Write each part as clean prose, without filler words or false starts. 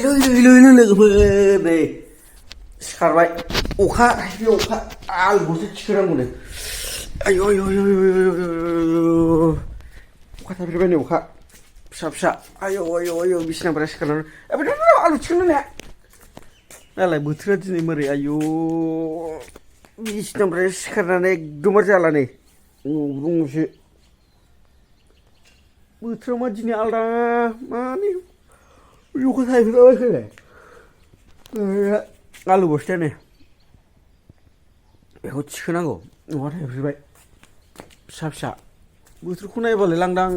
लोगोफोर नै सिखारबाय अखा आलुखौसो थिखोनांगौ नै आयु अखा थाफैबाय नै अखा फिसा आयु बिसिनानिफ्राय सिखारनानै आलु थिखोनो ने नालाय बोथोरा दिनै मोरै आयु बिसिनानिफ्राय सिखारनानै एकदमबारे जाला नै रुमसो बोथोरा मा दिनै आलदा माने अखा थाफैबाय आलु बस्थायानो बेखौ थिखोनांगौ अखा थाफैबाय फिसा बोथोरखौ नायबालाय लांदां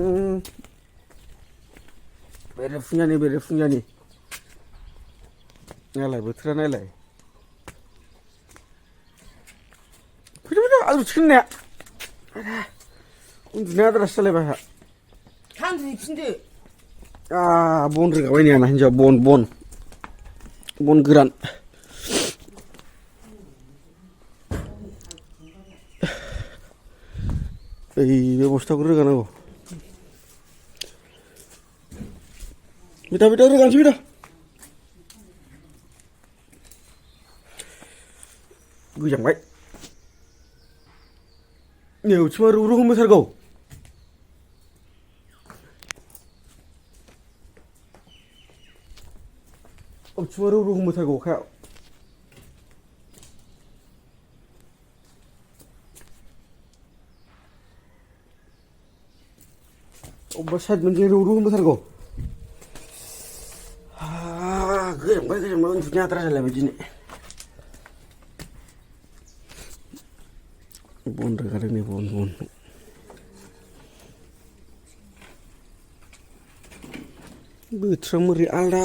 बेरे फुंजानि नायलाय बोथोरा नायलाय फैदो आलु थिखोनाया उन्दुनाय आदारासो जालायबाय आंहा थांफिनदो बन रोगाबाय नै आंना हिनजाव बन गोरान बे बस्थाखौ रोगानांगौ बिदा रोगानोसै बिदा गोजांबाय नै उथिमा रु हमथारगौ उथिमा रु हमथारगौ अखाया अबेबा साइड मोनसे रु हमथारगौ गोजांबाय उन्दुनाय आद्रा जालायबाय दिनै बन रोगादों नै बन बोथोरा मोरै आलदा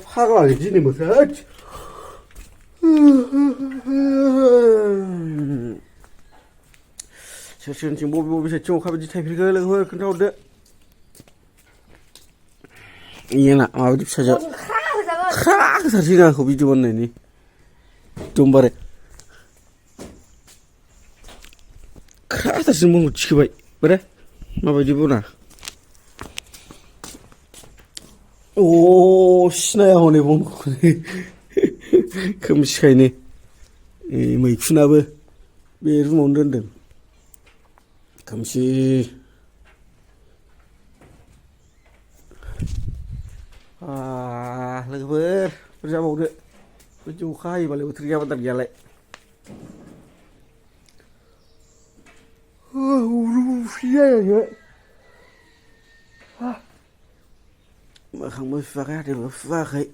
फाग्लालै दिनै बोथोरा सोरथिं बबे साइडथिं अखा बायदि थाइफेरखो लोगोफोर खोन्थाहरदो इयाना माबायदि फिसा होथारसै आंखौ भिडिअ बानायनायनि एकदमबारे खाथारसै बनखौ थिखोबाय बोरे माबायदि बना सिनाया हनै बनखौ खोमसिखायनो मैखुनाबो बे रुमावनो दोनदों खोमसि लोगोफोर बुरजाबावदो बिदि अखा हायोबालाय बोथोर गैयाबा दार गैयालाय मोखांबो सुवाखै हाथायबो सुवाखै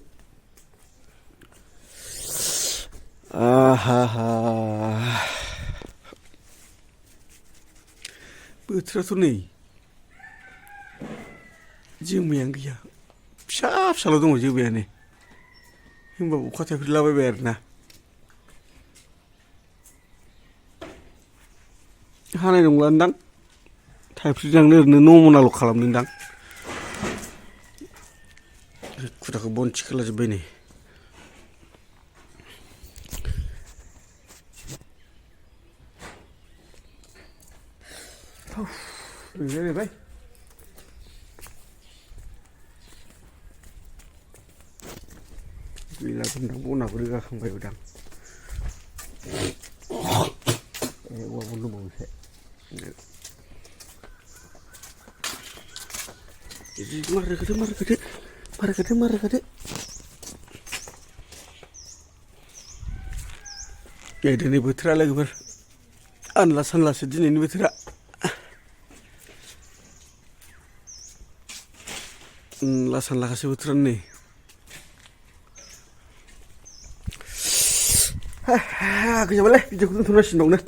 बोथोराथ' नै जोमैयानो गैया फिसाल' दङ जोमैयानो होमबाबो अखा थाइफ्रिलाबायबाय आरोना हानाय नंलान्दां थाइफ्रिलांनो ओरैनो नमनाल' खालामदोंदां खुदाखौ बन थिखोलाजोब्बाय नै जाहैबाय गैला दोनदां बनाबो रोगाखांबायबो दां औवा बन दंबावोसो मारखोदो दिनै बोथोरा लोगोफोर आनला सानलासो दिनैनि बोथोरा सानलाखासो बोथोरानो नै गोजाबालाय भिडिअखौ दोनथ'नांसिगोन बावनो